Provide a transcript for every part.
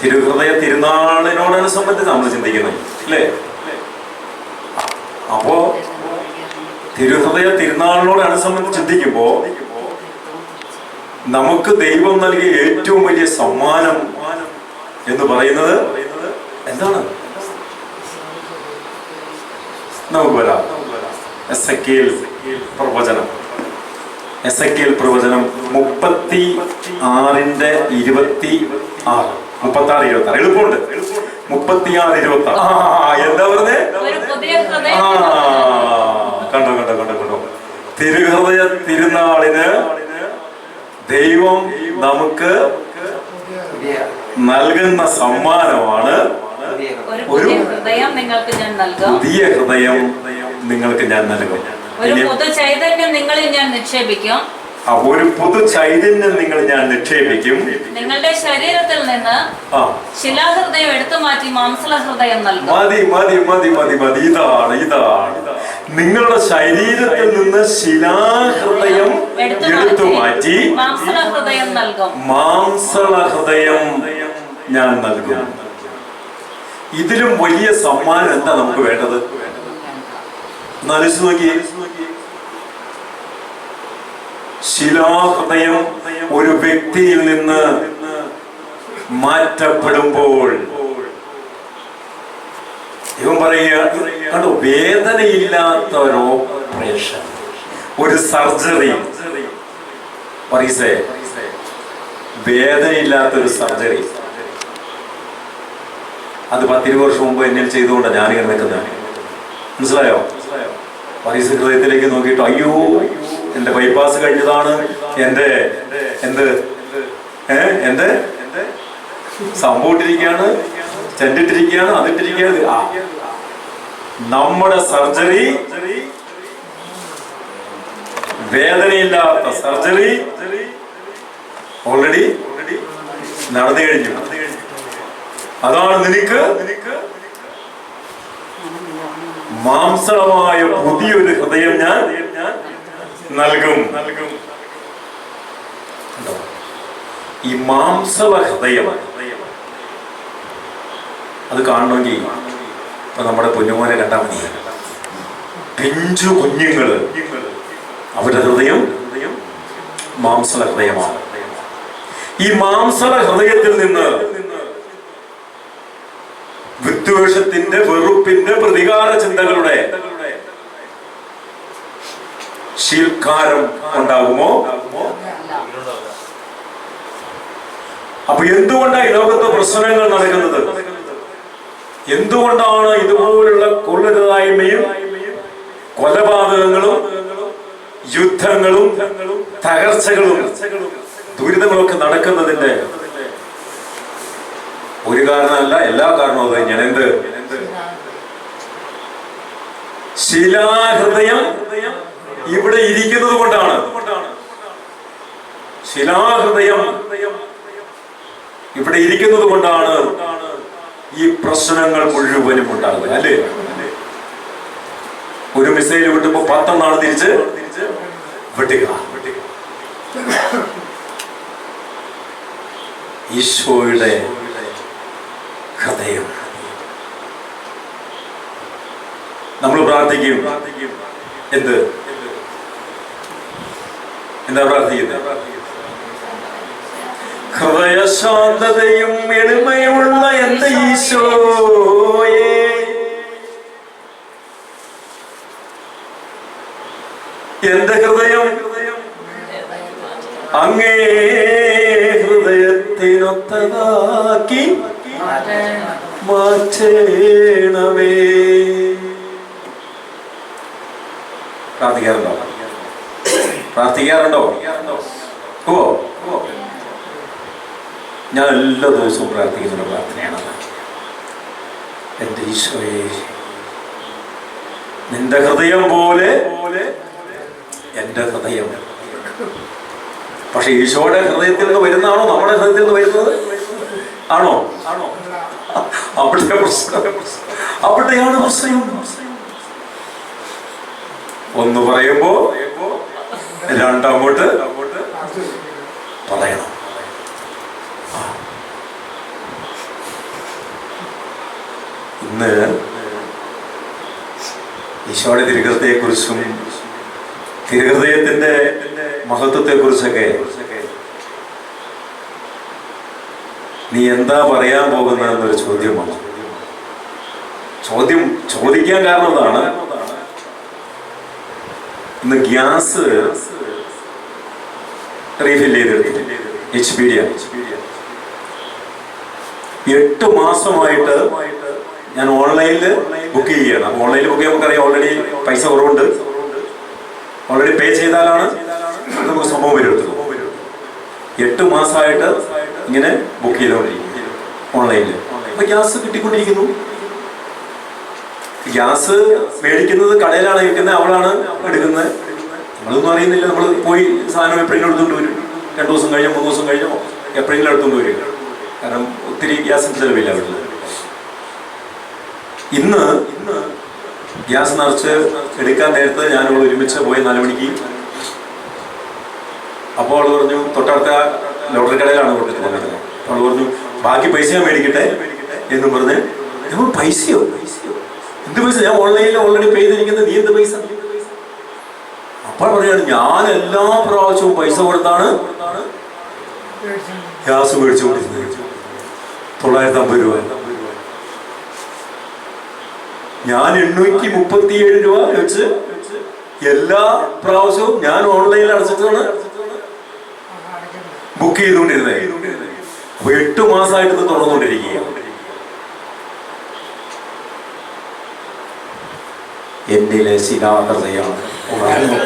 തിരുഹൃദയ തിരുനാളിനോടനുസംബന്ധിച്ച് നമ്മൾ ചിന്തിക്കുന്നത് അല്ലേ? അപ്പോ തിരുഹൃദയ തിരുനാളിനോടനുസംബന്ധിച്ച് ചിന്തിക്കുമ്പോ നമുക്ക് ദൈവം നൽകിയ ഏറ്റവും വലിയ സമ്മാനം എന്ന് പറയുന്നത് എന്താണ്? നമുക്ക് വരാം. എസെക്കിയേൽ പ്രവചനം 36:26. 36:26 എളുപ്പമുണ്ട്. 36:26. എന്താ പറഞ്ഞേ? കണ്ടോ കണ്ടോ കണ്ടോ കണ്ടോ. തിരുഹൃദയ തിരുനാളിന് ദൈവം നമുക്ക് നൽകുന്ന സമ്മാനമാണ് ഒരു ഹൃദയം നിങ്ങൾക്ക് ഞാൻ നൽകും. പുതിയ ഹൃദയം നിങ്ങൾക്ക് ഞാൻ നൽകും. ഒരു പുതു ചൈതന്യം നിങ്ങളിൽ ഞാൻ നിക്ഷേപിക്കും. ഒരു പുതു ചൈതന്യം നിങ്ങൾ ഞാൻ നിക്ഷേപിക്കും. നിങ്ങളുടെ ശരീരത്തിൽ നിന്ന് ശിലാഹൃദയം എടുത്തു മാറ്റി മാംസള ഹൃദയം നൽകും. മതി മതി മതി മതി മതി. ഇതാണ് നിങ്ങളുടെ ശരീരത്തിൽ നിന്ന് ശിലാഹൃദയം എടുത്തു മാറ്റി മാംസള ഹൃദയം നൽകും. മാംസള ഹൃദയം ഞാൻ നൽകും. ഇതിലും വലിയ സമ്മാനം എന്താ നമുക്ക് വേണ്ടത്? ആലോചിച്ച് നോക്കി. ശിലാഹൃദയം ഒരു വ്യക്തിയിൽ നിന്ന് മാറ്റപ്പെടുമ്പോൾ ഇവൻ പറയുക, കണ്ടോ, വേദനയില്ലാത്ത ഒരു ഓപ്പറേഷൻ, ഒരു സർജറി. വേദനയില്ലാത്തൊരു സർജറി. അത് 10 വർഷം മുമ്പ് എന്നിൽ ചെയ്തുകൊണ്ട് ഞാനിങ്ങനെ നിൽക്കുന്നത്. മനസ്സിലായോ? ഹൃദയത്തിലേക്ക് നോക്കിയിട്ട് അയ്യോ എന്റെ ബൈപ്പാസ് കഴിഞ്ഞതാണ്, എന്റെ സംഭവിട്ടിരിക്കുകയാണ്, ചെണ്ടിട്ടിരിക്കുകയാണ്, അതിട്ടിരിക്കുകയാണ്. നമ്മുടെ സർജറി, വേദനയില്ലാത്ത സർജറി ഓൾറെഡി നടന്നു കഴിഞ്ഞു. അതാണ് നിനക്ക് മാംസളമായ പുതിയൊരു ഹൃദയം ഞാൻ നൽകും. ഈ മാംസള ഹൃദയം അത് കാണണമെങ്കിൽ ഇപ്പൊ നമ്മുടെ കുഞ്ഞുമോനെ കണ്ടാൽ മതി. പിഞ്ചു കുഞ്ഞുങ്ങള്, അവരുടെ ഹൃദയം മാംസള ഹൃദയമാണ്. ഈ മാംസള ഹൃദയത്തിൽ നിന്ന് വിദ്വേഷത്തിന്റെ, വെറുപ്പിന്റെ, പ്രതികാര ചിന്തകളുടെ ശീൽക്കാരം ഉണ്ടാകുമോ? അപ്പൊ എന്തുകൊണ്ടാണ് ഈ ലോകത്ത് പ്രശ്നങ്ങൾ നടക്കുന്നത്? എന്തുകൊണ്ടാണ് ഇതുപോലുള്ള കൊള്ളരുതായ്മയും കൊലപാതകങ്ങളും യുദ്ധങ്ങളും തകർച്ചകളും ദുരിതങ്ങളൊക്കെ നടക്കുന്നതിന്റെ ഒരു കാരണമല്ല, എല്ലാ കാരണവും അത് തന്നെയാണ്. എന്ത്? ശിലാഹൃദയം ഇവിടെ ഇരിക്കുന്നത് കൊണ്ടാണ്. ശിലാഹൃദയം ഇവിടെ ഇരിക്കുന്നത് കൊണ്ടാണ് ഈ പ്രശ്നങ്ങൾ മുഴുവനും ഉണ്ടാകുന്നത്, അല്ലേ? ഒരു മിസൈൽ വിട്ടുമ്പോ 10 തിരിച്ച് വെട്ടുക. ഈശോയുടെ ഹൃദയം. നമ്മൾ പ്രാർത്ഥിക്കും. എന്താ പ്രാർത്ഥിക്കുന്നത്? ഹൃദയശാന്തതയും എളിമയുള്ള എന്റെ ഈശോയേ, എന്റെ ഹൃദയം അങ്ങേ ഹൃദയത്തിനൊത്തതാക്കി മാറ്റണമേ. പ്രാർത്ഥിക്കാറുണ്ടോ? ഓ, ഞാൻ എല്ലാ ദിവസവും പ്രാർത്ഥിക്കുന്ന പ്രാർത്ഥനയാണത്. എന്റെ ഈശോയെ, നിന്റെ ഹൃദയം പോലെ എന്റെ ഹൃദയം. പക്ഷെ ഈശോയുടെ ഹൃദയത്തിൽ നിന്ന് വരുന്നതാണോ നമ്മുടെ ഹൃദയത്തിൽ നിന്ന് വരുന്നത്? ആണോ? അവിടെയാണ് പ്രശ്നം. ഒന്ന് പറയുമ്പോ രണ്ടങ്ങോട്ട് പറയണം. ഇന്ന് ഈശോയുടെ തിരുഹൃദയത്തെക്കുറിച്ചും തിരുഹൃദയത്തിന്റെ മഹത്വത്തെക്കുറിച്ചൊക്കെ നീ എന്താ പറയാൻ പോകുന്നതെന്നൊരു ചോദ്യമാണ്. ചോദിക്കാൻ കാരണം എന്താണ്? ഇന്ന് ഗ്യാസ് റീഫിൽ ചെയ്തെടുത്തു. HP ആണ്. 8 മാസമായിട്ട് ഞാൻ ഓൺലൈനിൽ ബുക്ക് ചെയ്യുകയാണ്. അപ്പോൾ ഓൺലൈനിൽ ബുക്ക് ചെയ്യുമ്പോൾ നമുക്കറിയാം ഓൾറെഡി പൈസ കുറവുണ്ട്. ഓൾറെഡി പേ ചെയ്താലാണ് നമുക്ക് സംഭവം വരുന്നത്. 8 മാസമായിട്ട് ഇങ്ങനെ ബുക്ക് ചെയ്തുകൊണ്ടിരിക്കും ഓൺലൈനിൽ. അപ്പൊ ഗ്യാസ് കിട്ടിക്കൊണ്ടിരിക്കുന്നു. ഗ്യാസ് മേടിക്കുന്നത് കടയിലാണ് ഇരിക്കുന്നത്, അവളാണ് എടുക്കുന്നത്. നമ്മളൊന്നും അറിയുന്നില്ല. നമ്മൾ പോയി സാധനം എപ്പോഴെങ്കിലും എടുത്തുകൊണ്ട് വരും. 2 ദിവസം കഴിഞ്ഞോ 3 ദിവസം കഴിഞ്ഞോ എപ്പോഴെങ്കിലും എടുത്തുകൊണ്ട് വരും. കാരണം ഒത്തിരി ഗ്യാസിന് ചിലവില്ല വീട്ടിൽ. ഇന്ന് ഗ്യാസ് നിറച്ച് എടുക്കാൻ നേരത്ത് ഞാനവൾ ഒരുമിച്ച് പോയി 4 മണിക്ക്. അപ്പോൾ അവൾ പറഞ്ഞു, തൊട്ടടുത്ത ലോട്ടറി കടയിലാണ് കൊടുത്തിട്ടുള്ളത്. അവൾ പറഞ്ഞു, ബാക്കി പൈസ ഞാൻ മേടിക്കട്ടെ എന്നും പറഞ്ഞ്. നമ്മൾ പൈസയോ? എന്ത് പൈസ? ഞാൻ ഓൺലൈനിൽ ഓൾറെഡി പേ ചെയ്തിരിക്കുന്നത്, നീ എന്ത് പൈസ? അപ്പോൾ പറയാണ്, ഞാൻ എല്ലാ പ്രാവശ്യവും പൈസ കൊടുത്താണ് ഗ്യാസ് മേടിച്ചു കൊടുക്കുന്നത്. 950 രൂപ. ഞാൻ 837 രൂപ വെച്ച് എല്ലാ പ്രാവശ്യവും ഞാൻ ഓൺലൈനിൽ അടച്ചിട്ടാണ് ബുക്ക് ചെയ്തുകൊണ്ടിരുന്നത്. അപ്പൊ 8 മാസമായിട്ട് ഇത് തുറന്നുകൊണ്ടിരിക്കുക. എന്നിലെ ശിലാകൃതയാണ് ഉണർന്നു.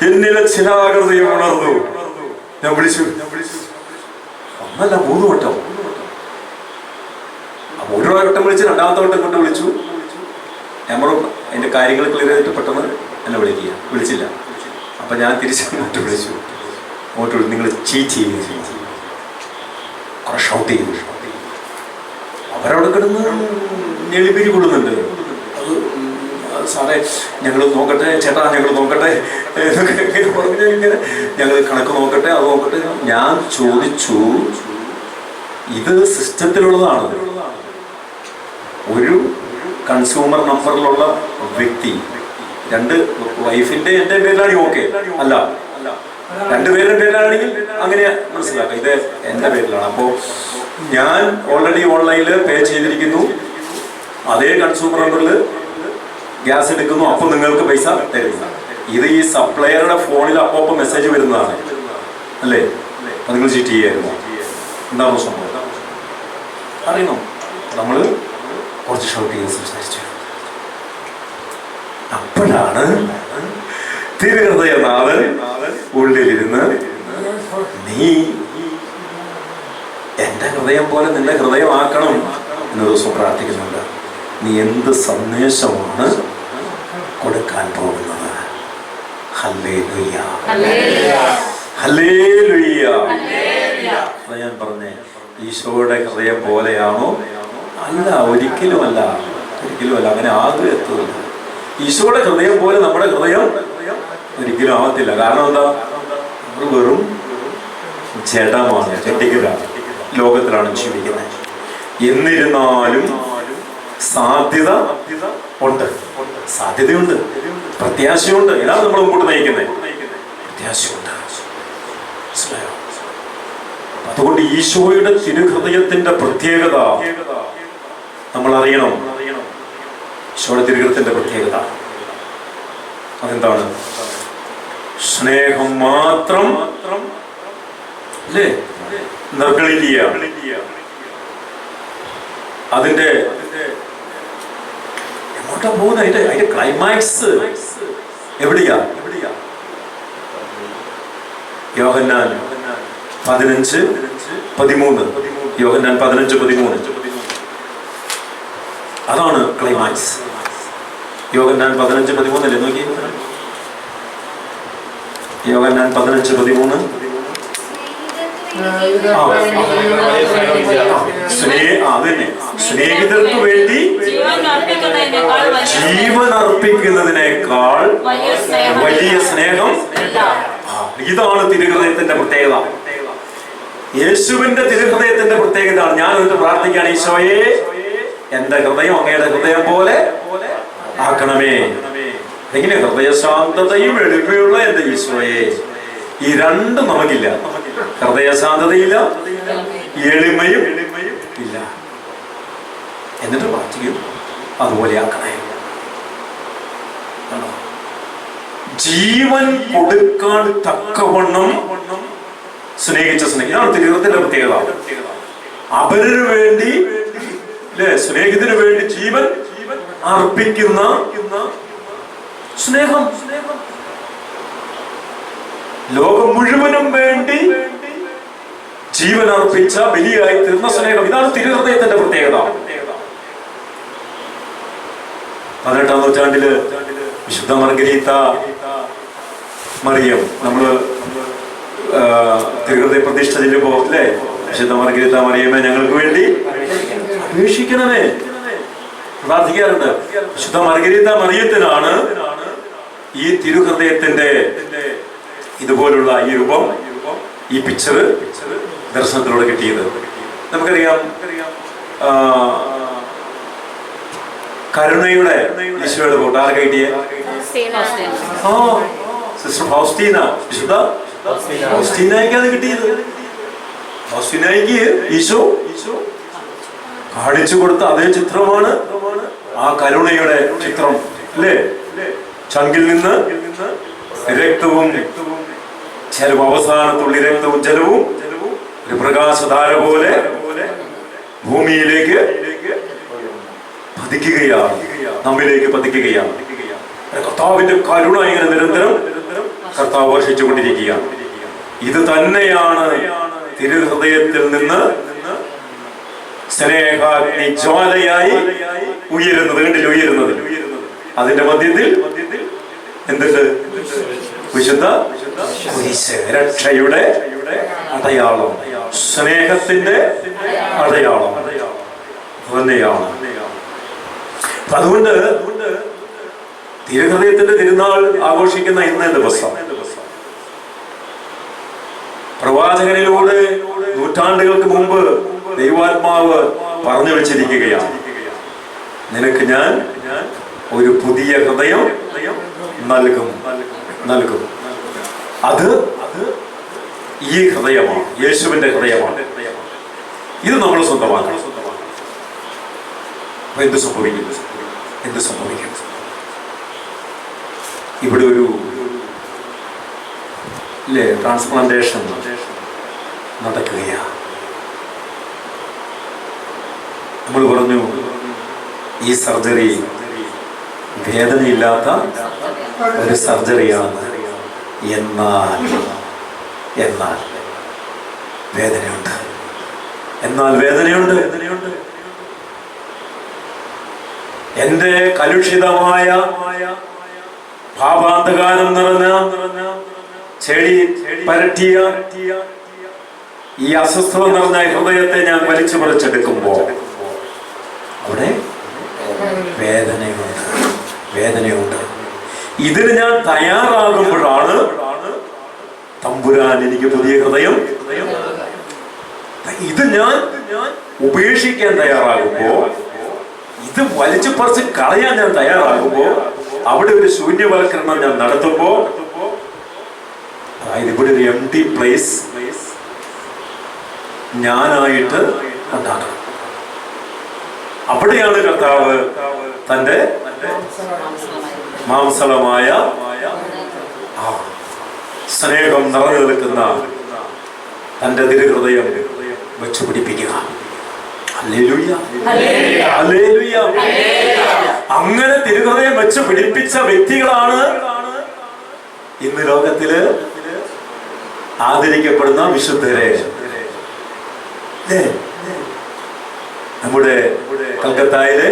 എന്നിലെ ശിലാകൃതയും ഉണർന്നു. ഞാൻ വിളിച്ചു. ഒന്നല്ല 3 വട്ടം. അപ്പൊ 1 വട്ടം വിളിച്ച് 2ാമത്തെ വട്ടം കൊണ്ട് വിളിച്ചു. നമ്മൾ അതിന്റെ കാര്യങ്ങൾ ക്ലിയർ ചെയ്തിട്ട് പെട്ടെന്ന് എന്നെ വിളിച്ചില്ല. അപ്പൊ ഞാൻ തിരിച്ചങ്ങോട്ട് വിളിച്ചു. അങ്ങോട്ട് വിളിച്ചു, നിങ്ങൾ ചീറ്റ് ചെയ്യുന്നു, കുറെ ഷൗട്ട് ചെയ്യുന്നു. അവരവിടെ കിടന്ന് ഞെളിപിരി കൊള്ളുന്നുണ്ട്. സാറേ ഞങ്ങൾ നോക്കട്ടെ, ചേട്ടാ ഞങ്ങൾ നോക്കട്ടെ എന്നൊക്കെ പറഞ്ഞ് ഇങ്ങനെ ഞങ്ങൾ കണക്ക് നോക്കട്ടെ, അത് നോക്കട്ടെ. ഞാൻ ചോദിച്ചു, ഇത് സിസ്റ്റത്തിലുള്ളതാണ്. ഒരു കൺസ്യൂമർ നമ്പറിലുള്ള വ്യക്തി 2 വൈഫിന്റെ എൻ്റെ പേരിലാണെങ്കിൽ ഓക്കെ, അല്ല 2 പേരുടെ പേരിലാണെങ്കിൽ അങ്ങനെ മനസ്സിലാക്കാം, ഇത് എൻ്റെ പേരിലാണ്. അപ്പോൾ ഞാൻ ഓൾറെഡി ഓൺലൈനിൽ പേ ചെയ്തിരിക്കുന്നു. അതേ കൺസ്യൂമർ നമ്പറിൽ ഗ്യാസ് എടുക്കുന്നു. അപ്പം നിങ്ങൾക്ക് പൈസ തരുന്നു. ഇത് ഈ സപ്ലയറുടെ ഫോണിൽ അപ്പോൾ മെസ്സേജ് വരുന്നതാണ് അല്ലേ? അത് നിങ്ങൾ ചീറ്റ് ചെയ്യായിരുന്നു. എന്താണോ സംഭവം അറിയണോ? നമ്മൾ കുറച്ച് ഷോട്ട് ചെയ്ത് സംസാരിച്ചു. അപ്പോഴാണ് തിരുഹൃദയനാഥൻ ഉള്ളിലിരുന്ന്, നീ എൻ്റെ ഹൃദയം പോലെ നിന്റെ ഹൃദയമാക്കണം എന്ന ദിവസം പ്രാർത്ഥിക്കുന്നുണ്ട്. നീ എന്ത് സന്ദേശമാണ് കൊടുക്കാൻ പോകുന്നത്? Hallelujah, hallelujah. ഞാൻ പറഞ്ഞേ, ഈശോയുടെ ഹൃദയം പോലെയാണോ? അല്ല, ഒരിക്കലുമല്ല, ഒരിക്കലുമല്ല. അങ്ങനെ ആദ്യം എത്തുന്നില്ല. ഈശോയുടെ ഹൃദയം പോലെ നമ്മുടെ ഹൃദയം ഒരിക്കലും ആവത്തില്ല. കാരണം എന്താ? നമ്മൾ വെറും ജഡമാണ്, ജഡികരാണ്, ലോകത്തിലാണ് ജീവിക്കുന്നത്. എന്നിരുന്നാലും സാധ്യത ഉണ്ട്, സാധ്യതയുണ്ട്, പ്രത്യാശയുണ്ട്. ഇതാണ് നമ്മൾ മുമ്പോട്ട് നയിക്കുന്നത്. പ്രത്യാശയുണ്ട്. അതുകൊണ്ട് ഈശോയുടെ തിരുഹൃദയത്തിന്റെ പ്രത്യേകത നമ്മൾ അറിയണം. ഈശോയുടെ തിരുഹൃദയത്തിന്റെ പ്രത്യേകത അതെന്താണ്? സ്നേഹം മാത്രം അല്ലേ? നിർഗളിക്കുക. അതിന്റെ എങ്ങോട്ടാ പോകുന്നത്? അതിന്റെ ക്ലൈമാക്സ് എവിടെയാ? യോഹന്നാൻ 15:13. യോഹന്നാൻ 15:13. അതാണ് ക്ലൈമാക്സ്. യോഹന്നാൻ 15:13 അല്ലേ? നോക്കി, യോഹന്നാൻ 15:13. സ്നേഹിതർക്ക് വേണ്ടി ജീവൻ അർപ്പിക്കുന്നതിനേക്കാൾ വലിയ സ്നേഹം. ഇതാണ് തിരുഹൃദയത്തിന്റെ പ്രത്യേകത. യേശുവിന്റെ തിരുഹൃദയത്തിന്റെ പ്രത്യേകത. ഞാൻ എന്നിട്ട് പ്രാർത്ഥിക്കുകയാണ്, ഈശോയെ എന്റെ ഹൃദയം അങ്ങയുടെ ഹൃദയം പോലെ ആക്കണമേ. എങ്ങനെ? ഹൃദയശാന്തതയും എളിമയുള്ള എന്റെ ഈശോയെ. ഈ രണ്ടും നമുക്കില്ല. ഹൃദയശാന്തതയില്ല, എളിമയും ഇല്ല. എന്നിട്ട് പ്രാർത്ഥിക്കും, അതുപോലെ ആക്കണേ. ജീവൻ കൊടുക്കാൻ തക്കവണ്ണം സ്നേഹിച്ച സ്നേഹം. ഇതാണ് തിരുവനന്തപുരത്തിന്റെ പ്രത്യേകത. അവരിനു വേണ്ടി, സ്നേഹത്തിന് വേണ്ടി ജീവൻ അർപ്പിക്കുന്ന സ്നേഹം. ലോകം മുഴുവനും വേണ്ടി ജീവൻ അർപ്പിച്ച ബലിയായി തീർന്ന സ്നേഹം. ഇതാണ് തിരുഹൃദയത്തിന്റെ പ്രത്യേകത. 18-ാം നൂറ്റാണ്ടില് വിശുദ്ധ മർഗരീത്ത മറിയം, നമ്മള് തിരുഹൃദയ പ്രതിഷ്ഠ ചെല്ലുമ്പോ അല്ലേ, വിശുദ്ധ മർഗരീത്ത മറിയമേ ഞങ്ങൾക്ക് വേണ്ടി അപേക്ഷിക്കണമേ പ്രാർത്ഥിക്കാറുണ്ട്. വിശുദ്ധ മർഗരീത്ത മറിയത്തിനാണ് ഈ തിരുഹൃദയത്തിന്റെ ഇതുപോലുള്ള ഈ രൂപം, ഈ പിക്ചർ ദർശനത്തിലൂടെ കിട്ടിയത്. നമുക്കറിയാം, കരുണയുടെ ഈശോയുടെ ഫോട്ടോ ആർക്ക് കിട്ടിയേ? Sister Faustina. വിശുദ്ധ ഫൗസ്റ്റീനയ്ക്ക് അത് കിട്ടിയത്. ഫൗസ്റ്റീനയ്ക്ക് ഈശോ കാണിച്ചു കൊടുത്ത അതേ ചിത്രമാണ് ആ കരുണയുടെ ചിത്രം അല്ലേ? ചങ്കിൽ നിന്ന് രക്തവും ജലവും, അവസാനത്തുള്ളി രക്തവും ജലവും ഒരു പ്രകാശധാര പോലെ ഭൂമിയിലേക്ക് പതിക്കുകയാണ്, നമ്മിലേക്ക് പതിക്കുകയാണ്. കർത്താവിന്റെ കരുണ ഇങ്ങനെ നിരന്തരം കർത്താവ് വർഷിച്ചുകൊണ്ടിരിക്കുകയാണ്. ഇത് തന്നെയാണ് തിരുഹൃദയത്തിൽ നിന്ന് സ്നേഹാഗ്നി ജ്വാലയായി ഉയരുന്നത്. കണ്ടില്ല? ഉയരുന്നത്. അതിന്റെ മധ്യത്തിൽ എന്തുണ്ട്? വിശുദ്ധ രക്ഷയുടെ അടയാളം, സ്നേഹത്തിന്റെ അടയാളം തന്നെയാണ്. അതുകൊണ്ട് തിരുഹൃദയത്തിന്റെ തിരുനാൾ ആഘോഷിക്കുന്ന ഇന്നേ ദിവസം പ്രവാചകനിലൂടെ നൂറ്റാണ്ടുകൾക്ക് മുമ്പ് ദൈവാത്മാവ് പറഞ്ഞു വെച്ചിരിക്കുകയാണ്, നിനക്ക് ഞാൻ ഒരു പുതിയ ഹൃദയം നൽകും. അത് ഈ ഹൃദയമാണ്, യേശുവിന്റെ ഹൃദയമാണ്. ഇത് നമ്മൾ സ്വന്തമാക്കണം. എന്ത് സംഭവിക്കും? ഇവിടെ ഒരു ട്രാൻസ്പ്ലാന്റേഷൻ നടക്കുകയാണ്. നമ്മൾ പറഞ്ഞു ഈ സർജറി വേദനയില്ലാത്ത ഒരു സർജറിയാണ്. എന്നാൽ വേദനയുണ്ട്. എന്റെ കലുഷിതമായ പാപാന്തകാരം നിറഞ്ഞ ചെടി പരട്ടിയ ഈ അസ്വസ്ഥത നിറഞ്ഞ ഹൃദയത്തെ ഞാൻ വലിച്ചു പറിച്ചെടുക്കുമ്പോ അവിടെ വേദനയുണ്ട്. ഇതിന് ഞാൻ തയ്യാറാകുമ്പോഴാണ് തമ്പുരാൻ എനിക്ക് പുതിയ ഹൃദയം. ഇത് ഞാൻ ഉപേക്ഷിക്കാൻ തയ്യാറാകുമ്പോ, ഇത് വലിച്ചു പറിച്ച് കളയാൻ ഞാൻ തയ്യാറാകുമ്പോ, അവിടെ ഒരു ശൂന്യവൽക്കരണം ഞാൻ നടത്തുമ്പോ, അതായത് ഇവിടെ ഒരു എംപ്റ്റി പ്ലേസ് ഞാനായിട്ട് ഉണ്ടാക്കണം. അവിടെയാണ് കർത്താവ് തന്റെ മാംസളമായ സ്നേഹം നിറഞ്ഞു നിൽക്കുന്ന തന്റെ തിരുഹൃദയം വെച്ചു പിടിപ്പിക്കുക. അങ്ങനെ തിരുഹൃദയം വെച്ച് പിടിപ്പിച്ച വ്യക്തികളാണ് ഇന്ന് ലോകത്തില് ആദരിക്കപ്പെടുന്ന വിശുദ്ധരെ. നമ്മുടെ കൽക്കത്തയിലെ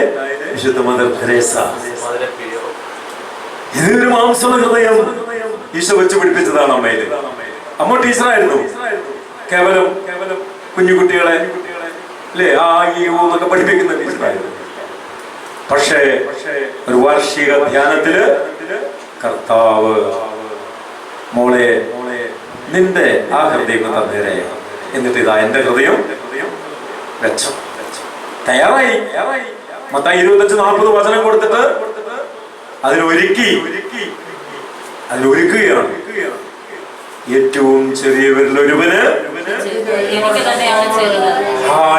വിശുദ്ധ മദർ തെരേസ. ഇതൊരു മാംസള ഹൃദയം ഈശോ വെച്ച് പിടിപ്പിച്ചതാണ് അമ്മയില്. അമ്മ ടീച്ചറായിരുന്നു. കേവലം കുഞ്ഞുകുട്ടികളെ ആ ഈ എന്നൊക്കെ പഠിപ്പിക്കുന്ന ടീച്ചറായിരുന്നു. പക്ഷേ ഒരു വാർഷിക ധ്യാനത്തില് കർത്താവ് മോളെ നിന്റെ ആ ഹൃദയം തന്നേരെ, എന്നിട്ട് ഇതാ എന്റെ ഹൃദയം വെച്ചു. തയ്യാറായി. മത്തായി 25:40 വചനം കൊടുത്തിട്ട് അതിനൊരുക്കുകയാണ്. ഏറ്റവും ചെറിയവരിൽ ഒരുവന്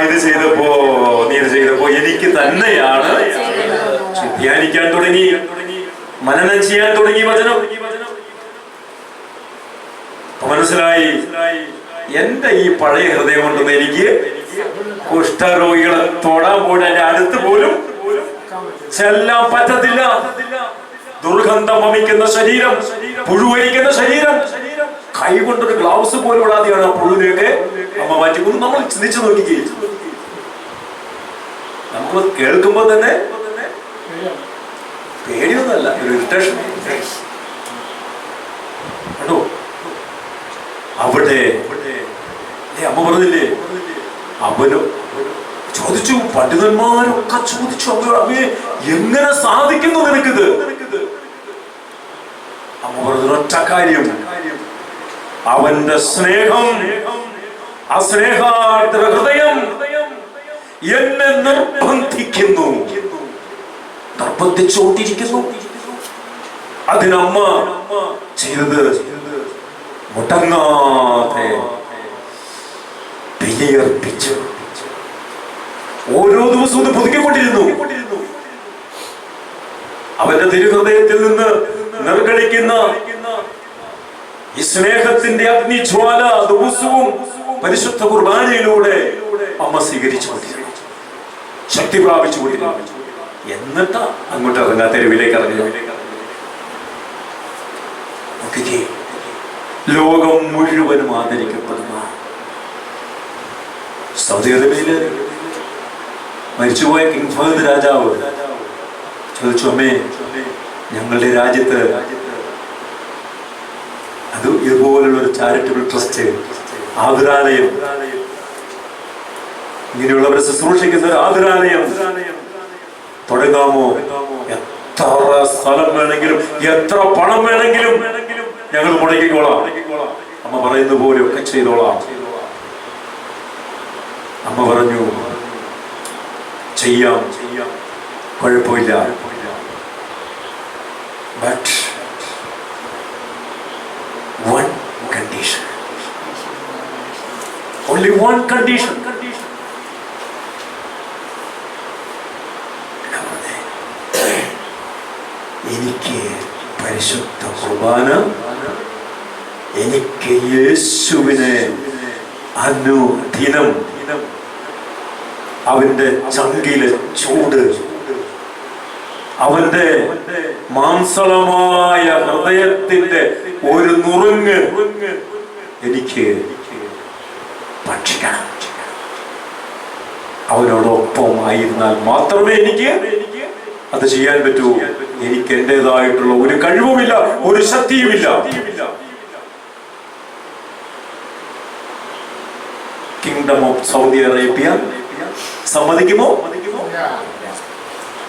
ഇത് ചെയ്തപ്പോ എനിക്ക് തന്നെയാണ്. ധ്യാനിക്കാൻ തുടങ്ങി, മനനം ചെയ്യാൻ തുടങ്ങി വചനം. മനസ്സിലായി, എന്റെ ഈ പഴയ ഹൃദയം കൊണ്ടൊന്നും എനിക്ക് കുഷ്ഠരോഗികളെ തൊടാൻ പോയിട്ട് എന്റെ അടുത്ത് പോലും ചെല്ലാൻ പറ്റത്തില്ല. ദുർഗന്ധം വമിക്കുന്ന ശരീരം, പുഴുവരിക്കുന്ന ശരീരം, കൈ കൊണ്ടൊരു ഗ്ലൗസ് പോലും ഇടാതെയാണ് ആ പുഴുവിനെയൊക്കെ അമ്മ മാറ്റിക്കൊന്ന്. നമ്മൾ ചിന്തിച്ചു നോക്കിക്കേ, നമ്മൾ കേൾക്കുമ്പോ തന്നെ പേടിയൊന്നുമല്ല, ഒരു ഇറിറ്റേഷൻ. കേട്ടോ, അവിടെ അമ്മ പറഞ്ഞില്ലേ, അവന് ചോദിച്ചു, പണ്ഡിതന്മാരൊക്കെ ചോദിച്ചു, അവയെ എങ്ങനെ സാധിക്കുന്നു നിനക്കിത്? അമ്മ പറഞ്ഞ ഒറ്റ കാര്യം, അവന്റെ സ്നേഹം, ആ സ്നേഹാർദ്ര ഹൃദയം എന്നെ നിർബന്ധിക്കുന്നു, നിർബന്ധിച്ചുകൊണ്ടിരിക്കുന്നു. അതിനമ്മ ചെയ്തത് മുടങ്ങാതെ ബലിയർപ്പിച്ചു. ഓരോ ദിവസവും ഇത് പുതുക്കിക്കൊണ്ടിരുന്നു. അവന്റെ തിരുഹൃദയത്തിൽ നിന്ന് നിർഗളിക്കുന്ന ഈ സ്നേഹത്തിന്റെ അഗ്നിജ്വാല ദിവസവും പരിശുദ്ധ കുർബാനയിലൂടെ അമ്മ സ്വീകരിച്ചുകൊണ്ടിരുന്നു, ശക്തി പ്രാപിച്ചുകൊണ്ടിരുന്നു. എന്നിട്ട് അങ്ങോട്ട് ഇറങ്ങാ, തെരുവിലേക്ക് ഇറങ്ങുക. ലോകം മുഴുവനും ആദരിക്കപ്പെടുന്ന സൗദി അറേബ്യയില് മരിച്ചുപോയ കിങ് ഫഹദ് രാജാവ് ചോദിച്ചു, അമ്മേ, ഞങ്ങളുടെ രാജ്യത്ത് അത് ഇതുപോലുള്ള ഒരു ചാരിറ്റബിൾ ട്രസ്റ്റ്, ആതുരാലയം, ഇങ്ങനെയുള്ളവരെ ശുശ്രൂഷിക്കുന്ന ഒരു ആതുരാലയം തുടങ്ങാമോ? എത്ര സ്ഥലം വേണമെങ്കിലും, എത്ര പണം വേണമെങ്കിലും ഞങ്ങൾ മുടക്കിക്കോളാം. അമ്മ പറയുന്ന പോലെയൊക്കെ ചെയ്തോളാം. അമ്മ പറഞ്ഞു, ചെയ്യാം, കുഴപ്പമില്ല. But one condition, only one condition. എനിക്ക് പരിശുദ്ധ കുർബാന, എനിക്ക് യേശുവിനെ അനുദിനം അവന്റെ ചങ്കിലെ ചൂട്, അവന്റെ മാംസളമായ ഹൃദയത്തിന്റെ ഒരു നുറുങ്ങ് എനിക്ക് ഭക്ഷിക്കണം. അവനോടൊപ്പം ആയിരുന്നാൽ മാത്രമേ എനിക്ക് അത് ചെയ്യാൻ പറ്റൂ. എനിക്ക് എന്റേതായിട്ടുള്ള ഒരു കഴിവുമില്ല, ഒരു ശക്തിയുമില്ല. കിങ്ഡം ഓഫ് സൗദി അറേബ്യ സമ്മതിക്കുമോ?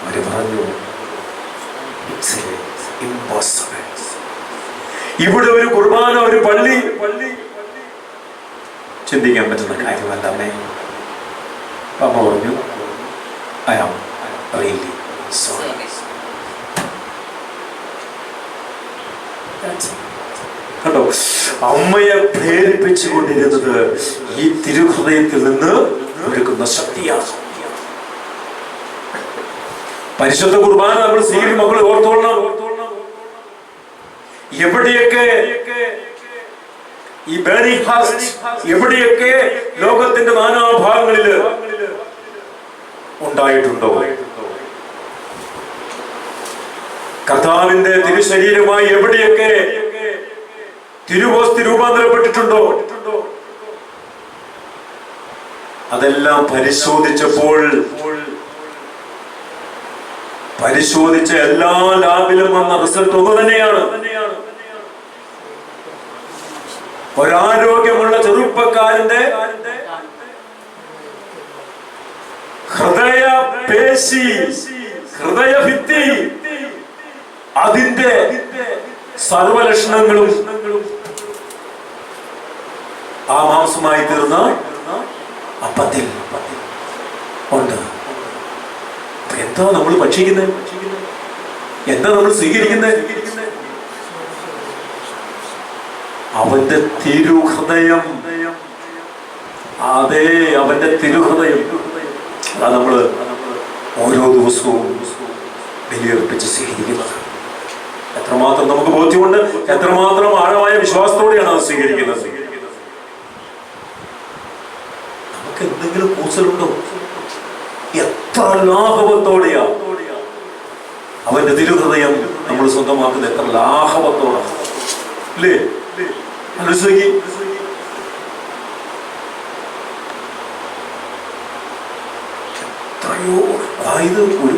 അവര് പറഞ്ഞു, ഇമ്പോസിബിൾ. ഇവിടെ ഒരു കുർബാന, ഒരു പള്ളി ചിന്തിക്കാൻ പറ്റുന്ന കാര്യമല്ല അമ്മേ. അമ്മ പറഞ്ഞു, ഐ ആം റിയലി സോറി. കണ്ടോ, അമ്മയെ പ്രേരിപ്പിച്ചുകൊണ്ടിരുന്നത് ഈ തിരുഹൃദയത്തിൽ നിന്ന് ഒഴുകുന്ന ശക്തിയാണ്. പരിശുദ്ധ കുർബാന നമ്മൾ സ്വീകരിക്കും. മക്കൾ ഓർത്തോളണം, എവിടെയൊക്കെ ഈ ബേണിംഗ് ഹാസ്റ്റ്, എവിടെയൊക്കെ ലോകത്തിന്റെ നാനാഭാഗങ്ങളില് ഉണ്ടായിട്ടുണ്ടോ, കർത്താവിന്റെ തിരുശരീരമായി എവിടെയൊക്കെ തിരുവോസ്തി രൂപാന്തരപ്പെട്ടിട്ടുണ്ടോ, അതെല്ലാം പരിശോധിച്ച എല്ലാ ലാബിലും വന്ന റിസൾട്ട് ഒന്ന് തന്നെയാണ്. ഒരാരോഗ്യമുള്ള ചെറുപ്പക്കാരന്റെ ഹൃദയപേശി, ഹൃദയഭിത്തി, അതിന്റെ സർവലക്ഷണങ്ങളും ആ മാംസമായി തീർന്ന അപ്പത്തിൽ ഉണ്ട്. എന്താ നമ്മൾ ഭക്ഷിക്കുന്നത്? എന്താ നമ്മൾ സ്വീകരിക്കുന്നത്? അവന്റെ തിരുഹൃദയം. അതെ, അവന്റെ തിരുഹൃദയം. അതാ നമ്മള് ഓരോ ദിവസവും ബലിയർപ്പിച്ച് സ്വീകരിക്കുന്നത്. എത്രമാത്രം നമുക്ക് ബോധ്യമുണ്ട്, എത്രമാത്രം ആഴമായ വിശ്വാസത്തോടെയാണ് അത് സ്വീകരിക്കുന്നത്. നമുക്ക് എന്തെങ്കിലും കൂസലുണ്ടോ? എത്ര ലാഘവത്തോടെയാ അവന്റെ തിരുഹൃദയം നമ്മൾ സ്വന്തമാക്കുന്നത്. എത്ര ലാഘവത്തോടാണ് അല്ലേ? ആലോചിക്ക്. എത്രയോ, അതായത് ഒരു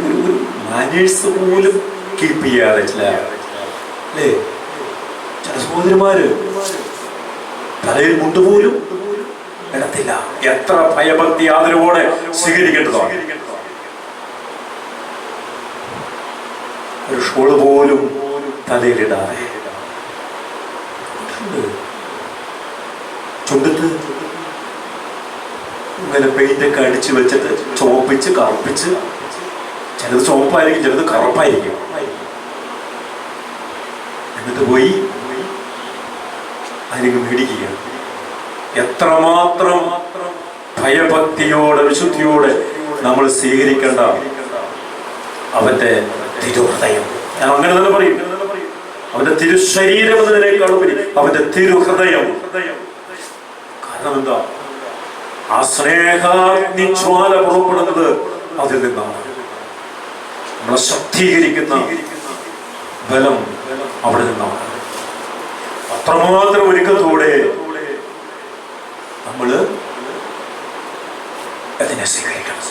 മാനേഴ്സ് പോലും കീപ്പ് ചെയ്യാതെ അല്ലേ? ചില സഹോദരിമാര് തലയിൽ മുണ്ടുപോലും ഇടത്തില്ല. എത്ര ഭയഭക്തി ആദരവോടെ സ്വീകരിക്കേണ്ടതാണ്. ഒരു ഷോള് പോലും തലയിലിടാതെ ചുണ്ടത്ത് ഇങ്ങനെ പെയിന്റൊക്കെ അടിച്ചു വെച്ചിട്ട് ചോപ്പിച്ച് കറുപ്പിച്ച്, ചിലത് ചുവപ്പായിരിക്കും, ചിലത് കറുപ്പായിരിക്കും. എന്നിട്ട് പോയി അതിന് മേടിക്കുക. എത്രമാത്രം ഭയഭക്തിയോടെ വിശുദ്ധിയോടെ നമ്മൾ സ്വീകരിക്കേണ്ട അവന്റെ തിരുഹൃദയം. ഞാൻ അങ്ങനെ തന്നെ പറയും. അവന്റെ തിരുശരീരം എന്നതിനേക്കാളും അവന്റെ തിരുഹൃദയം. കാരണം എന്താ? ആ സ്നേഹാഗ്നിജ്വാല പുറപ്പെടുന്നത് അതിൽ നിന്നാണ്. നമ്മളെ ശക്തീകരിക്കുന്ന ബലം അവിടെ നിന്നാണ്. അത്രമാത്രം ഒരുക്കത്തോടെ നമ്മള് അതിനെ സ്വീകരിക്കണം.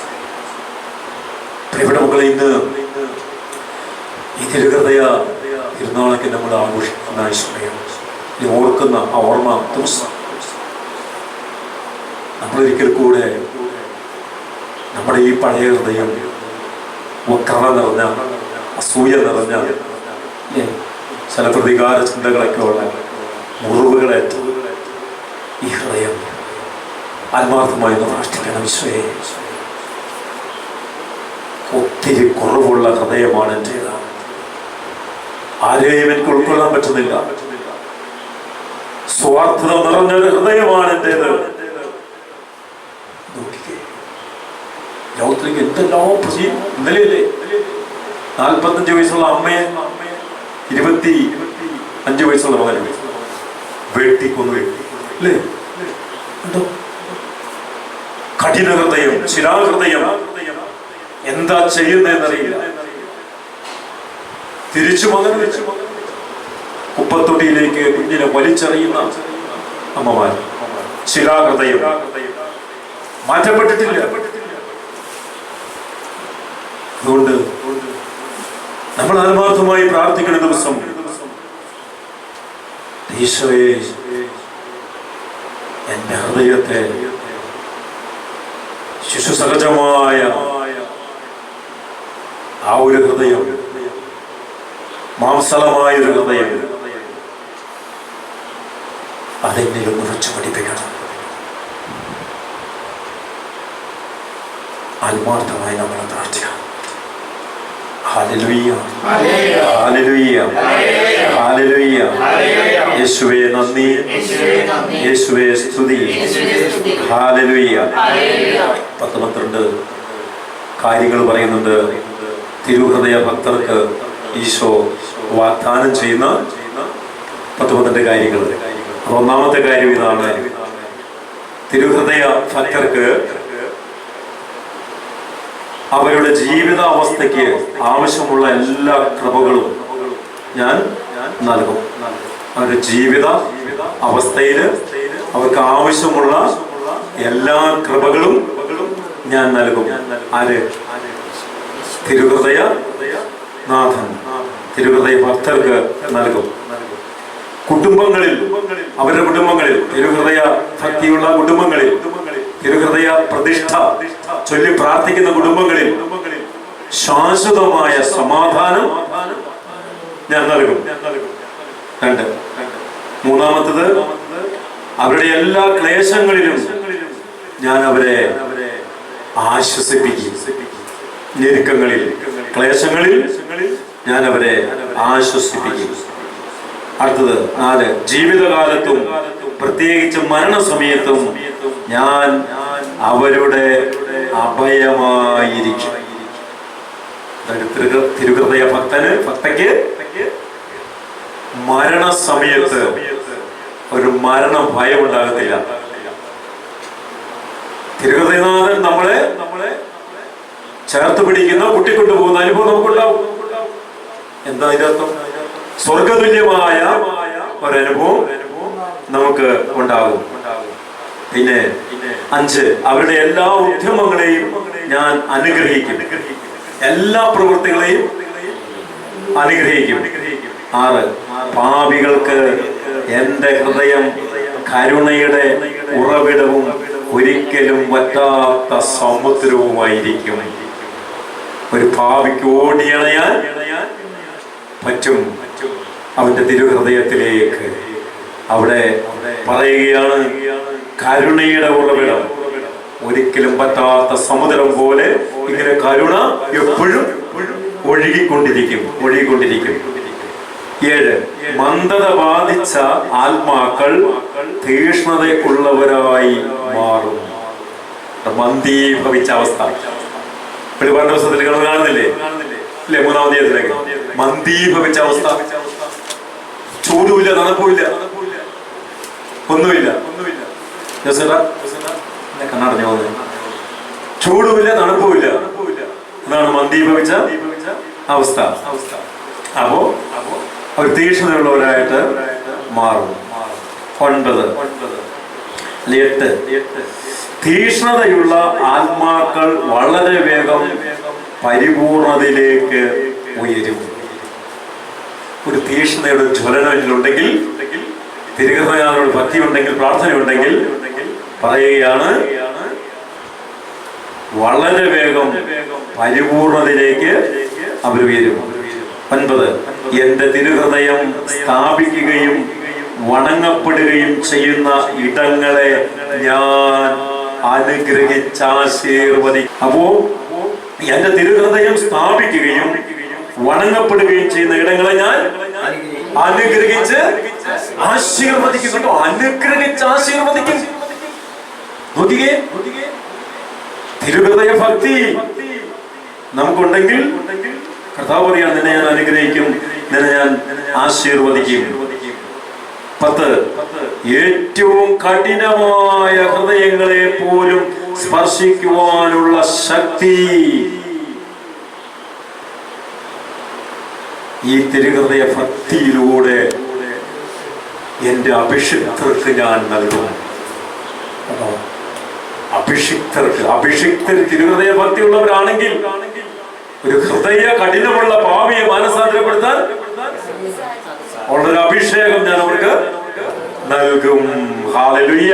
പ്രിയപ്പെട്ട മക്കളെ, ഇന്ന് ഈ തിരുഹൃദയ തിരുനാളൊക്കെ നമ്മൾ ആഘോഷിക്കുന്ന സമയം, ഓർക്കുന്ന ആ ഓർമ്മ ദിവസം നമ്മളൊരിക്കൽ കൂടെ നമ്മുടെ ഈ പഴയ ഹൃദയം, വക്രത നിറഞ്ഞ, അസൂയ നിറഞ്ഞ, ചില പ്രതികാര ചിന്തകളൊക്കെ ഉള്ള മുറിവുകളേറ്റ ഈ ഹൃദയം ആത്മാർത്ഥമായി പ്രാർത്ഥിക്കണം. ഈശോയെ, ഒത്തിരി കുറവുള്ള ഹൃദയമാണ് എൻ്റേത്. ആരെയും എനിക്ക് ഉൾക്കൊള്ളാൻ പറ്റുന്നില്ല. സ്വാർത്ഥത നിറഞ്ഞൊരു ഹൃദയമാണ് എൻ്റേത്. ലോകത്തിലേക്ക് എന്തെല്ലാം ഇന്നലെയല്ലേ 45 വയസ്സുള്ള അമ്മയെ 25 വയസ്സുള്ള മകനെ വെട്ടിക്കൊന്നു അല്ലേ? എന്തോ കഠിന ഹൃദയം, ശിലാഹൃദയം. എന്താ ചെയ്യുന്നതെന്നറിയില്ല. തിരിച്ചു മകൻ വെച്ചു കുപ്പത്തൊട്ടിയിലേക്ക് കുഞ്ഞിനെ വലിച്ചെറിയുന്ന അമ്മമാർ. ശിലാഹൃദയം മാറ്റപ്പെട്ടിട്ടില്ല. അതുകൊണ്ട് നമ്മൾ ആത്മാർത്ഥമായി പ്രാർത്ഥിക്കുന്ന ദിവസം, ഈശോയെ, എന്റെ ഹൃദയത്തെ ശിശുസഹജമായ ആ ഒരു ഹൃദയം, മാംസളമായൊരു ഹൃദയം, അതെങ്കിലും ഉറച്ചു പഠിപ്പിക്കണം. ആത്മാർത്ഥമായി നമ്മൾ പ്രാർത്ഥിക്കണം. Hallelujah, hallelujah, hallelujah. യേശുവേ നന്ദി, യേശുവേ സ്തുതി. ഹല്ലേലൂയ. 10-12 കാര്യങ്ങൾ പറയുന്നുണ്ട്. തിരുഹൃദയ ഭക്തർക്ക് ഈശോ വാഗ്ദാനം ചെയ്യുന്ന 10-12 കാര്യങ്ങൾ. ഒന്നാമത്തെ കാര്യം ഇതാണ്: തിരുഹൃദയ ഭക്തർക്ക് അവരുടെ ജീവിതാവസ്ഥയ്ക്ക് ആവശ്യമുള്ള എല്ലാ കൃപകളും ഞാൻ നൽകും. അവരുടെ ജീവിത അവസ്ഥയിൽ അവർക്ക് ആവശ്യമുള്ള എല്ലാ കൃപകളും ഞാൻ നൽകും. ആര്? തിരുഹൃദയ നാഥൻ തിരുഹൃദയ ഭക്തർക്ക് നൽകും. കുടുംബങ്ങളിൽ, അവരുടെ കുടുംബങ്ങളിൽ, തിരുഹൃദയ ഭക്തിയുള്ള കുടുംബങ്ങളിൽ, തിരുഹൃദയ പ്രതിഷ്ഠ ചൊല്ലി പ്രാർത്ഥിക്കുന്ന കുടുംബങ്ങളിൽ ശാശ്വതമായ സമാധാനം ഞാൻ നൽകും. 2. മൂന്നാമത്തത്, അവരുടെ എല്ലാ ക്ലേശങ്ങളിലും ഞാൻ അവരെ ആശ്വസിപ്പിക്കും. ഞെരുക്കങ്ങളിൽ, ക്ലേശങ്ങളിൽ ഞാൻ അവരെ ആശ്വസിപ്പിക്കും. അടുത്തത് 4, ജീവിതകാലത്തും പ്രത്യേകിച്ച് മരണസമയത്തും ഞാൻ അവരുടെ അഭയമായിരിക്കും. തിരുഹൃദയ ഭക്തയ്ക്ക് മരണസമയത്ത് ഒരു മരണ ഭയം ഉണ്ടാകത്തില്ല. തിരുഹൃദയനാഥൻ നമ്മളെ ചേർത്ത് പിടിക്കുന്ന, കൂട്ടിക്കൊണ്ടുപോകുന്ന അനുഭവം നമുക്കുണ്ടാവും. എന്താ ഇതിനർത്ഥം? സ്വർഗതുല്യമായ ഒരനുഭവം നമുക്ക് ഉണ്ടാകും. പിന്നെ 5, അവരുടെ എല്ലാ ഉദ്യമങ്ങളെയും ഞാൻ അനുഗ്രഹിക്കും, എല്ലാ പ്രവൃത്തികളെയും അനുഗ്രഹിക്കും. 6, പാപികൾക്ക് എന്റെ ഹൃദയം കരുണയുടെ ഉറവിടവും ഒരിക്കലും വറ്റാത്ത സമുദ്രവുമായിരിക്കും. ഒരു പാപിക്ക് ഓടിയണയാൻ പറ്റും അവന്റെ തിരുഹൃദയത്തിലേക്ക്. അവിടെ പറയുകയാണ്, കരുണയുടെ ഉറവിടം, ഒരിക്കലും പറ്റാത്ത സമുദ്രം പോലെ ഇങ്ങനെ കരുണ എപ്പോഴും ഒഴുകിക്കൊണ്ടിരിക്കും. 7, മന്ദത ബാധിച്ച ആത്മാക്കൾ തീഷ്ണതയുള്ളവരായി മാറും. മന്ദീഭവിച്ച അവസ്ഥ വെളിപാട് ദിവസത്തിൽ കാണുന്നില്ലേ? അല്ലെ? 3-ാം അധ്യായത്തിലേക്ക് മന്ദീഭവിച്ച അവസ്ഥ. ചൂടുമില്ല, തണുപ്പുമില്ല, ഒന്നുമില്ല. കണ്ണടഞ്ഞു പോകുന്നത്. ചൂടുമില്ല, തണുപ്പുമില്ല. അതാണ് മന്ദീഭവിച്ച അവസ്ഥ. അപ്പോ അവർ തീക്ഷ്ണതയുള്ളവരായിട്ട് മാറും. 9, 8, തീക്ഷ്ണതയുള്ള ആത്മാക്കൾ വളരെ വേഗം പരിപൂർണതയിലേക്ക് ഉയരും. ഒരു തീക്ഷ്ണതയുടെ ജ്വലനത്തിലുണ്ടെങ്കിൽ, തിരുഹൃദയനാഥനോട് ഭക്തിയുണ്ടെങ്കിൽ, പ്രാർത്ഥനയുണ്ടെങ്കിൽ പറയുകയാണ്, വളരെ വേഗം പരിപൂർണതയിലേക്ക് അവർ ഉയരും. 9, എന്റെ തിരുഹൃദയം സ്ഥാപിക്കുകയും വണങ്ങപ്പെടുകയും ചെയ്യുന്ന ഇടങ്ങളെ ഞാൻ അനുഗ്രഹിച്ചാശീർവദിക്കും. അപ്പോ എന്റെ തിരുഹൃദയം സ്ഥാപിക്കുകയും വണങ്ങപ്പെടുകയും ചെയ്യുന്ന ഇടങ്ങളെ ഞാൻ അനുഗ്രഹിച്ച് ആശീർവദിക്കും. കേട്ടോ, അനുഗ്രഹിച്ച് ആശീർവദിക്കും. നോക്കിക്കേ, തിരുഹൃദയ ഭക്തി നമുക്കുണ്ടെങ്കിൽ കർത്താവ് പറയാൻ, നിന്നെ ഞാൻ അനുഗ്രഹിക്കും, നിന്നെ ഞാൻ ആശീർവദിക്കും. 10, ഏറ്റവും കഠിനമായ ഹൃദയങ്ങളെ പോലും സ്പർശിക്കുവാനുള്ള ശക്തി ഈ തിരുഹൃദയ ഭക്തിയിലൂടെ എന്റെ അഭിഷിക്തർക്ക് ഞാൻ നൽകും. അഭിഷിക്തർ തിരുഹൃദയ ഭക്തിയുള്ളവരാണെങ്കിൽ ഒരു ഹൃദയ കഠിനമുള്ള പാപിയെ മാനസാന്തരപ്പെടുത്താൻ ഉള്ളൊരു അഭിഷേകം ഞാൻ അവർക്ക് നൽകും. Hallelujah,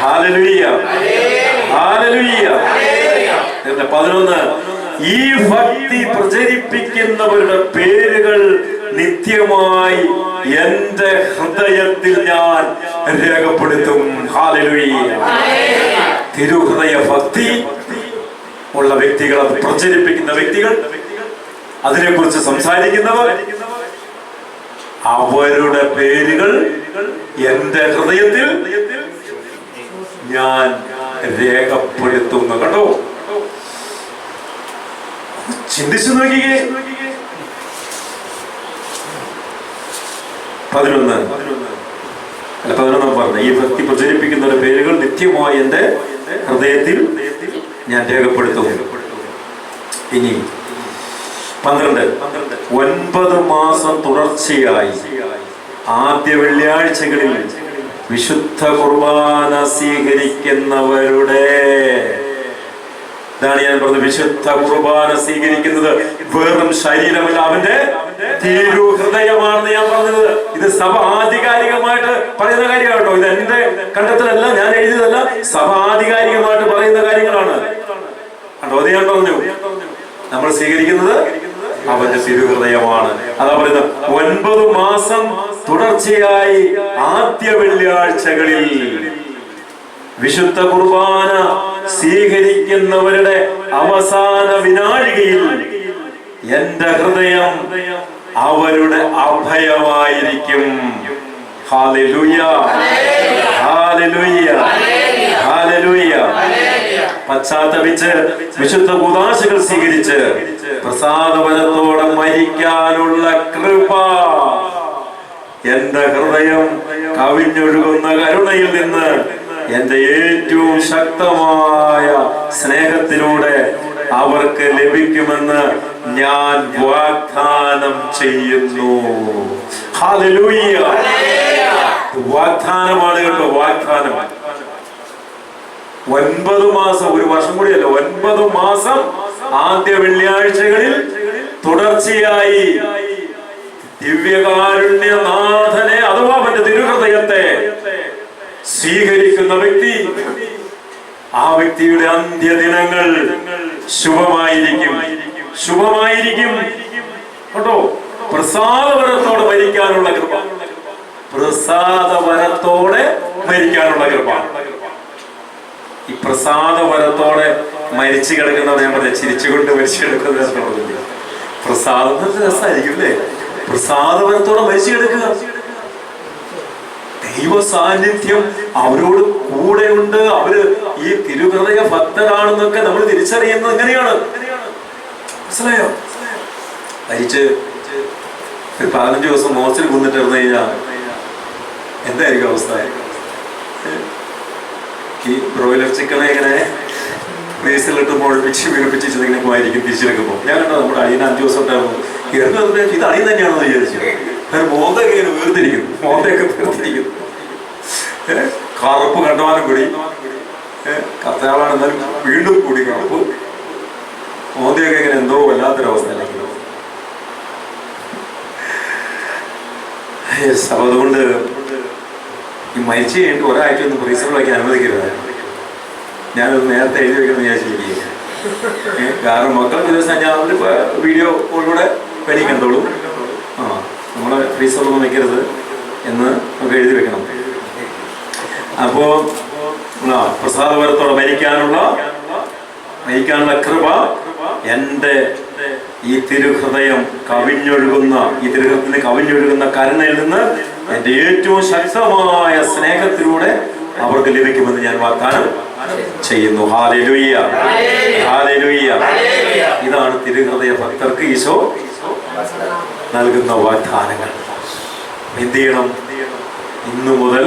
hallelujah, hallelujah. 11, ഈ ഭക്തി പ്രചരിപ്പിക്കുന്നവരുടെ പേരുകൾ നിത്യമായി എന്റെ ഹൃദയത്തിൽ ഞാൻ രേഖപ്പെടുത്തും. ഹല്ലേലൂയ. തിരുഹൃദയ ഭക്തി ഉള്ള വ്യക്തികൾ, അത് പ്രചരിപ്പിക്കുന്ന വ്യക്തികൾ, അതിനെക്കുറിച്ച് സംസാരിക്കുന്നവർ, അവരുടെ പേരുകൾ എന്റെ ഹൃദയത്തിൽ ഞാൻ രേഖപ്പെടുത്തുന്നു. കേട്ടോ, ചിന്തിച്ചു നോക്കിയേ. 11 പറഞ്ഞ ഈ ഭക്തി പ്രചരിപ്പിക്കുന്ന പേരുകൾ നിത്യമായി എന്റെ ഹൃദയത്തിൽ ഞാൻ രേഖപ്പെടുത്തും. ഇനി 12, 9 മാസം തുടർച്ചയായി ആദ്യ വെള്ളിയാഴ്ചകളിൽ വിശുദ്ധ കുർബാന സ്വീകരിക്കുന്നവരുടെ, ഇതാണ് ഞാൻ പറഞ്ഞത്, വിശുദ്ധ കുർബാന സ്വീകരിക്കുന്നത് വെറും ശരീരമല്ല, അവന്റെ തിരുഹൃദയമാണെന്ന് ഞാൻ പറഞ്ഞത്. ഇത് സഭ ആധികാരികമായിട്ട് പറയുന്ന കാര്യമാണ് കേട്ടോ. ഇത് എന്റെ കണ്ടെത്തലല്ല, ഞാൻ എഴുതിയതല്ല, സഭ ആധികാരികമായിട്ട് പറയുന്ന കാര്യങ്ങളാണ് കേട്ടോ. അത് ഞാൻ പറഞ്ഞു. നമ്മൾ സ്വീകരിക്കുന്നത് അവന്റെ തിരുഹൃദയമാണ്. അതാ പറയുന്നത്, 9 മാസം തുടർച്ചയായി ആദ്യ വെള്ളിയാഴ്ചകളിൽ വിശുദ്ധ കുർബാന സ്വീകരിക്കുന്നവരുടെ അവസാന വിനാഴികയിൽ എന്റെ ഹൃദയം അവരുടെ അഭയമായിരിക്കും. Hallelujah, hallelujah, hallelujah. പശ്ചാത്തപിച്ച് വിശുദ്ധ കൂദാശകൾ സ്വീകരിച്ച് പ്രസാദവരത്തോടെ മരിക്കാനുള്ള കൃപ എന്റെ ഹൃദയം കവിഞ്ഞൊഴുകുന്ന കരുണയിൽ നിന്ന് എന്റെ ഏറ്റവും ശക്തമായ സ്നേഹത്തിലൂടെ അവർക്ക് ലഭിക്കുമെന്ന് ഞാൻ വാഗ്ദാനം ചെയ്യുന്നു. ഹല്ലേലൂയ. വാഗ്ദാനമാണ് കേട്ടോ, വാഗ്ദാനം. 9 മാസം, ഒരു വർഷം കൂടിയല്ല, 9 മാസം ആദ്യ വെള്ളിയാഴ്ചകളിൽ തുടർച്ചയായി ദിവ്യകാരുണ്യനാഥനെ അഥവാ അവന്റെ തിരുഹൃദയത്തെ സ്വീകരിക്കുന്ന വ്യക്തി, ആ വ്യക്തിയുടെ അന്ത്യദിനങ്ങൾ ശുഭമായിരിക്കും, ശുഭമായിരിക്കും കേട്ടോ. പ്രസാദവരത്തോടെ മരിക്കാനുള്ള കൃപ, പ്രസാദവരത്തോടെ മരിക്കാനുള്ള കൃപ. ഈ പ്രസാദവരത്തോടെ മരിച്ചു കിടക്കുന്നവർ ഞാൻ പറഞ്ഞ ചിരിച്ചുകൊണ്ട് മരിച്ചു കിടക്കുന്ന പ്രസാദം രസമായിരിക്കും അല്ലേ? പ്രസാദവരത്തോടെ മരിച്ചു കിടക്കുക. ദൈവ സാന്നിധ്യം അവരോട് കൂടെയുണ്ട്, അവര് ഈ തിരുഹൃദയ ഭക്തരാണെന്നൊക്കെ നമ്മൾ തിരിച്ചറിയുന്നത് എങ്ങനെയാണ്? മനസ്സിലായോ? മരിച്ച് ഒരു 15 ദിവസം മോർച്ചിൽ കൊണ്ടിട്ടിരുന്നു കഴിഞ്ഞാൽ എന്തായിരിക്കും അവസ്ഥ? ഈ ബ്രോയിലർ ചിക്കനെ ഇങ്ങനെ ഫ്രീസിലിട്ട് മുഴപ്പിച്ച് വീർപ്പിച്ചിങ്ങനെ ആയിരിക്കും തിരിച്ചെടുക്കുമ്പോൾ. ഞാൻ കണ്ടോ നമ്മുടെ അടിയന് 5 ദിവസം ഉണ്ടായിരുന്നു. ഇത് അടിയൻ തന്നെയാണെന്ന് വിചാരിച്ചു. മോന്തൊക്കെ ഇങ്ങനെ വീർത്തിരിക്കുന്നു, മോന്തയൊക്കെ വീർത്തിരിക്കുന്നു, കറുപ്പ് കണ്ടവാനും കൂടി, കർത്താവാണെന്നാൽ വീണ്ടും കൂടി കറുപ്പ്, മോന്തയൊക്കെ ഇങ്ങനെ എന്തോ വല്ലാത്തൊരവസ്ഥയിലേക്ക്. അതുകൊണ്ട് ഈ മരിച്ചു കഴിഞ്ഞിട്ട് ഒരാഴ്ച ഒന്നും ഫ്രീസറിൽ വയ്ക്കാൻ അനുവദിക്കരുത്. ഞാനത് നേരത്തെ എഴുതി വെക്കണം വിചാരിച്ചിരിക്കുക. കാരണം മക്കൾക്ക് ദിവസം ഞാൻ അവർ വീഡിയോ കോളിലൂടെ പനി കണ്ടോളൂ. നമ്മളെ ഫ്രീസറിലൊന്നും വെക്കരുത് എന്ന് നമുക്ക് എഴുതി വെക്കണം. അപ്പോ പ്രസാദവരത്തോടെ മരിക്കാനുള്ള കൃപ എന്റെ ഈ തിരുഹൃദയം കവിഞ്ഞൊഴുകുന്ന, ഈ തിരുഹൃദയത്തിന് കവിഞ്ഞൊഴുകുന്ന കരുണയിൽ നിന്ന് എന്റെ ഏറ്റവും ശക്തമായ സ്നേഹത്തിലൂടെ അവർക്ക് ലഭിക്കുമെന്ന് ഞാൻ വാഗ്ദാനം ചെയ്യുന്നു. Hallelujah, hallelujah. ഇതാണ് തിരുഹൃദയ ഭക്തർക്ക് ഈശോ നൽകുന്ന വാഗ്ദാനങ്ങൾ. എന്ത് ചെയ്യണം? ഇന്നു മുതൽ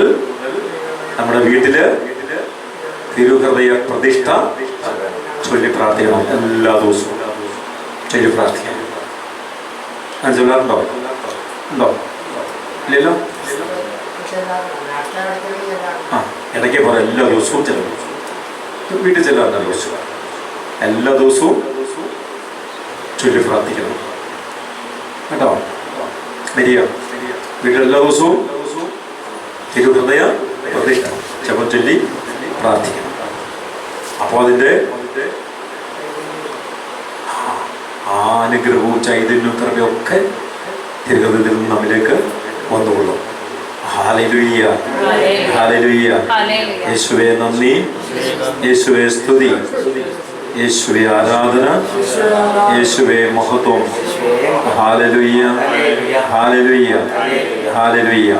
നമ്മുടെ വീട്ടില് തിരുഹൃദയ പ്രതിഷ്ഠ ചൊല്ലി പ്രാർത്ഥിക്കണം. എല്ലാ ദിവസവും ചൊല്ലി പ്രാർത്ഥിക്കണം. ഞാൻ ചൊല്ലാറുണ്ടോ? ഉണ്ടോ? ഇല്ലല്ലോ. ഇടയ്ക്ക് പറ, എല്ലാ ദിവസവും ചെല്ലും. വീട്ടിൽ ചെല്ലാറുണ്ട് ദിവസവും, എല്ലാ ദിവസവും ചൊല്ലി പ്രാർത്ഥിക്കണം കേട്ടോ. വരിക വീട്ടിൽ എല്ലാ ദിവസവും തിരുഹൃദയ പ്രതിഷ്ഠ ജപം ചൊല്ലി പ്രാർത്ഥിക്കണം. അപ്പോൾ അതിൻ്റെ അനുഗ്രഹവും ചൈതന്യവും കൃപയും ഒക്കെ തിരുഹൃദയത്തിൽ നിന്ന് നമ്മിലേക്ക് വന്നുകൊള്ളും. Hallelujah, hallelujah. യേശുവേ നന്ദി, യേശുവേ സ്തുതി, യേശുവേ ആരാധന, യേശുവേ മഹത്വം. Hallelujah, hallelujah, hallelujah.